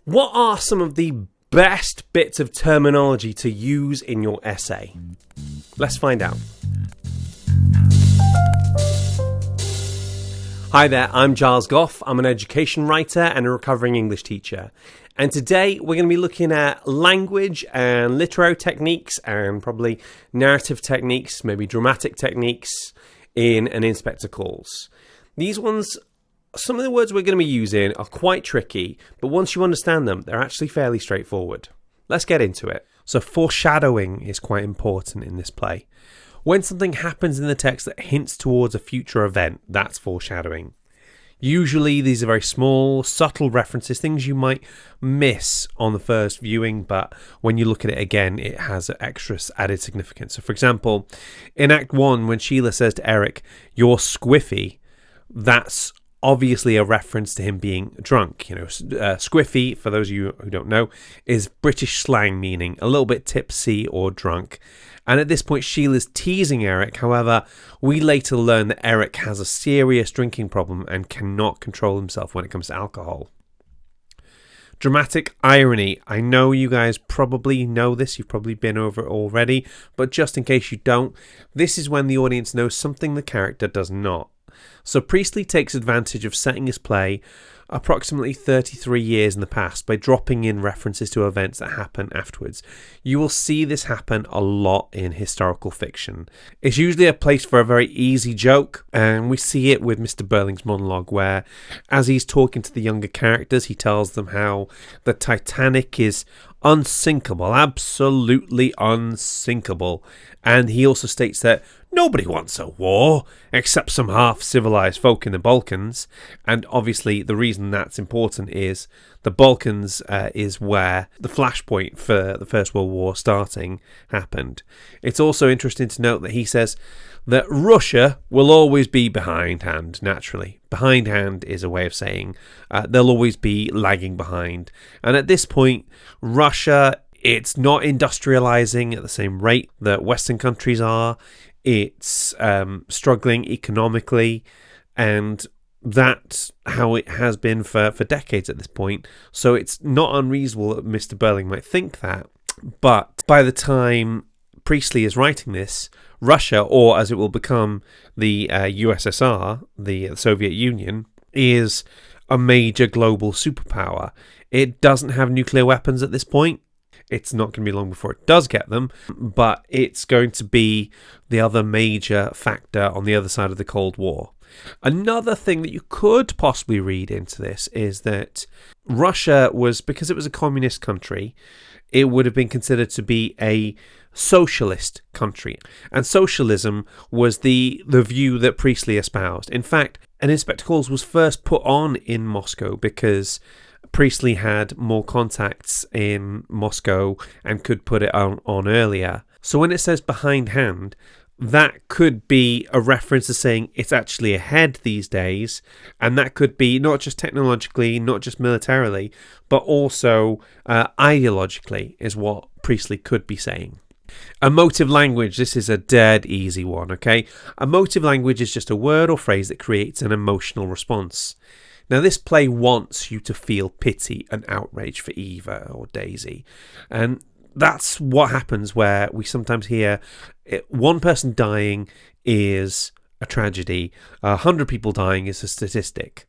What are some of the best bits of terminology to use in your essay? Let's find out. Hi there, I'm Giles Goff. I'm an education writer and a recovering English teacher. And today we're going to be looking at language and literary techniques and probably narrative techniques, maybe dramatic techniques in an Inspector Calls. These ones, some of the words we're going to be using are quite tricky, but once you understand them, they're actually fairly straightforward. Let's get into it. So foreshadowing is quite important in this play. When something happens in the text that hints towards a future event, that's foreshadowing. Usually these are very small, subtle references, things you might miss on the first viewing, but when you look at it again, it has extra added significance. So for example, in Act 1, when Sheila says to Eric, "You're squiffy," that's obviously a reference to him being drunk. Squiffy, for those of you who don't know, is British slang meaning a little bit tipsy or drunk. And at this point, Sheila's teasing Eric. However, we later learn that Eric has a serious drinking problem and cannot control himself when it comes to alcohol. Dramatic irony. I know you guys probably know this. You've probably been over it already. But just in case you don't, this is when the audience knows something the character does not. So Priestley takes advantage of setting his play approximately 33 years in the past by dropping in references to events that happen afterwards. You will see this happen a lot in historical fiction. It's usually a place for a very easy joke, and we see it with Mr. Burling's monologue where, as he's talking to the younger characters, he tells them how the Titanic is unsinkable, absolutely unsinkable. And he also states that nobody wants a war except some half-civilized folk in the Balkans. And obviously the reason that's important is the Balkans is where the flashpoint for the First World War starting happened. It's also interesting to note that he says that Russia will always be behindhand, naturally. Behindhand is a way of saying they'll always be lagging behind. And at this point, Russia, it's not industrializing at the same rate that Western countries are. It's struggling economically, and that's how it has been for decades at this point. So it's not unreasonable that Mr. Burling might think that. But by the time Priestley is writing this, Russia, or as it will become the USSR, the Soviet Union, is a major global superpower. It doesn't have nuclear weapons at this point. It's not going to be long before it does get them, but it's going to be the other major factor on the other side of the Cold War. Another thing that you could possibly read into this is that Russia was, because it was a communist country, it would have been considered to be a socialist country. And socialism was the view that Priestley espoused. In fact, an Inspector Calls was first put on in Moscow because Priestley had more contacts in Moscow and could put it on earlier. So when it says behindhand, that could be a reference to saying it's actually ahead these days, and that could be not just technologically, not just militarily, but also ideologically is what Priestley could be saying. Emotive language, this is a dead easy one, okay? Emotive language is just a word or phrase that creates an emotional response. Now, this play wants you to feel pity and outrage for Eva or Daisy. And that's what happens where we sometimes hear one person dying is a tragedy, 100 people dying is a statistic.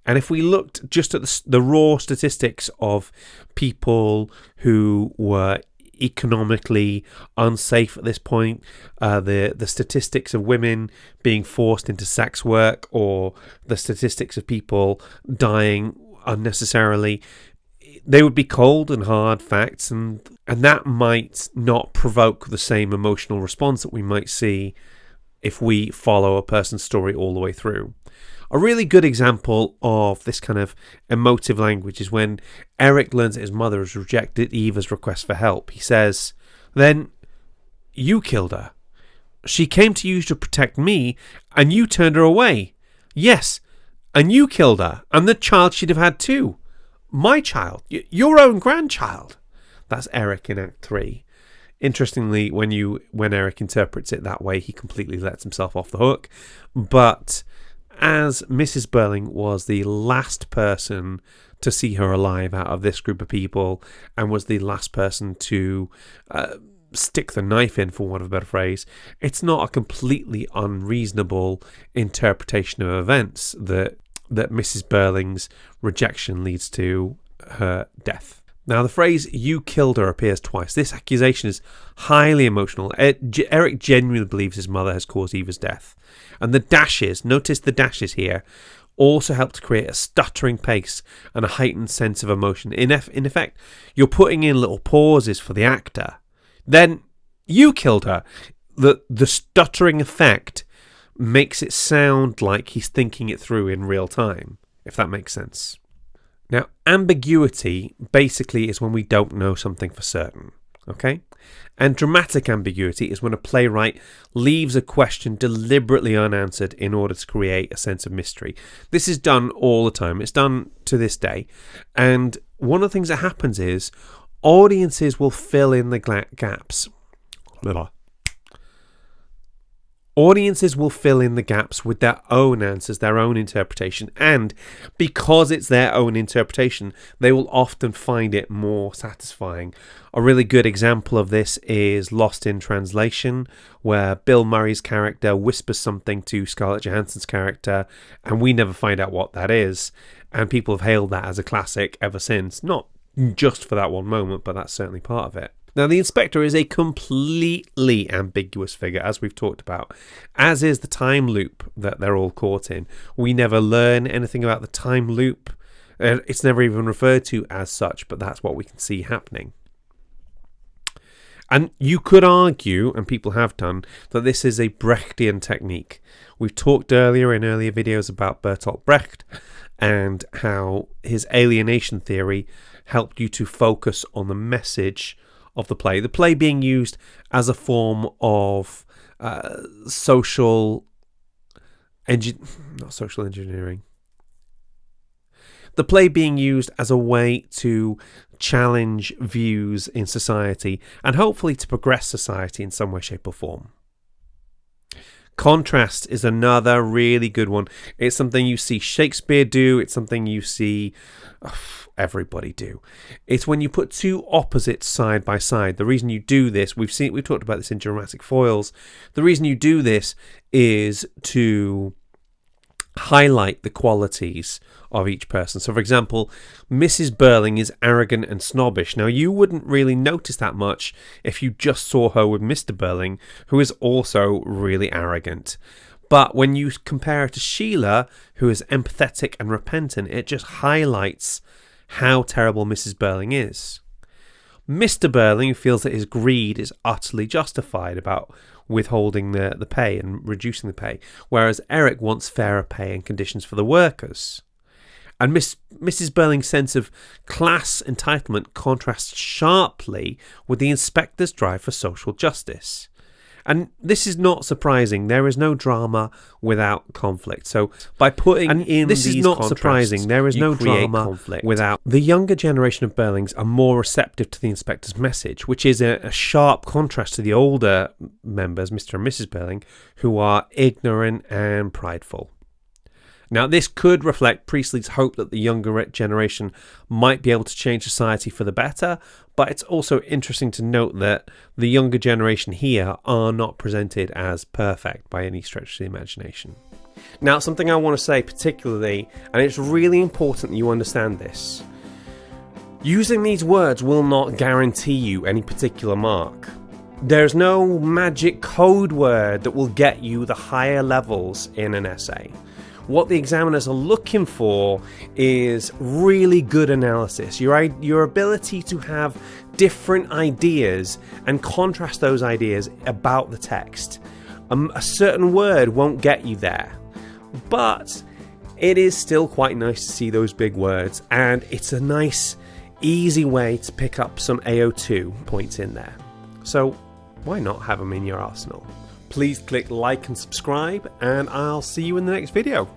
And if we looked just at the raw statistics of people who were economically unsafe at this point, the statistics of women being forced into sex work, or the statistics of people dying unnecessarily, they would be cold and hard facts, and that might not provoke the same emotional response that we might see if we follow a person's story all the way through. A really good example of this kind of emotive language is when Eric learns that his mother has rejected Eva's request for help. He says, "Then you killed her. She came to you to protect me, and you turned her away. Yes, and you killed her, and the child she'd have had too. My child, your own grandchild." That's Eric in Act 3. Interestingly, when Eric interprets it that way, he completely lets himself off the hook. But as Mrs. Burling was the last person to see her alive out of this group of people and was the last person to stick the knife in, for want of a better phrase, it's not a completely unreasonable interpretation of events that Mrs. Burling's rejection leads to her death. Now, the phrase "you killed her" appears twice. This accusation is highly emotional. Eric genuinely believes his mother has caused Eva's death. And the dashes, notice the dashes here, also help to create a stuttering pace and a heightened sense of emotion. In effect, you're putting in little pauses for the actor. Then, "you killed her." The stuttering effect makes it sound like he's thinking it through in real time, if that makes sense. Now, ambiguity basically is when we don't know something for certain, okay? And dramatic ambiguity is when a playwright leaves a question deliberately unanswered in order to create a sense of mystery. This is done all the time. It's done to this day. And one of the things that happens is audiences will fill in the gaps. Audiences will fill in the gaps with their own answers, their own interpretation, and because it's their own interpretation, they will often find it more satisfying. A really good example of this is Lost in Translation, where Bill Murray's character whispers something to Scarlett Johansson's character, and we never find out what that is, and people have hailed that as a classic ever since. Not just for that one moment, but that's certainly part of it. Now, the inspector is a completely ambiguous figure, as we've talked about, as is the time loop that they're all caught in. We never learn anything about the time loop. It's never even referred to as such, but that's what we can see happening. And you could argue, and people have done, that this is a Brechtian technique. We've talked earlier in earlier videos about Bertolt Brecht and how his alienation theory helped you to focus on the message of the play being used as a form of social engineering. The play being used as a way to challenge views in society and hopefully to progress society in some way, shape or form. Contrast is another really good one. It's something you see Shakespeare do. It's something you see everybody do. It's when you put two opposites side by side. The reason you do this, we've talked about this in dramatic foils. The reason you do this is to highlight the qualities of each person. So, for example, Mrs. Burling is arrogant and snobbish. Now, you wouldn't really notice that much if you just saw her with Mr. Burling, who is also really arrogant. But when you compare her to Sheila, who is empathetic and repentant, it just highlights how terrible Mrs. Burling is. Mr. Burling feels that his greed is utterly justified about withholding the pay and reducing the pay, whereas Eric wants fairer pay and conditions for the workers. And Mrs. Burling's sense of class entitlement contrasts sharply with the inspector's drive for social justice. And this is not surprising. There is no drama without conflict. So by putting in this these is not surprising. There is no drama conflict without. The younger generation of Burlings are more receptive to the inspector's message, which is a sharp contrast to the older members, Mr. and Mrs. Burling, who are ignorant and prideful. Now, this could reflect Priestley's hope that the younger generation might be able to change society for the better, but it's also interesting to note that the younger generation here are not presented as perfect by any stretch of the imagination. Now, something I want to say particularly, and it's really important that you understand this, using these words will not guarantee you any particular mark. There's no magic code word that will get you the higher levels in an essay. What the examiners are looking for is really good analysis, your ability to have different ideas and contrast those ideas about the text. A certain word won't get you there, but it is still quite nice to see those big words, and it's a nice, easy way to pick up some AO2 points in there. So why not have them in your arsenal? Please click like and subscribe, and I'll see you in the next video.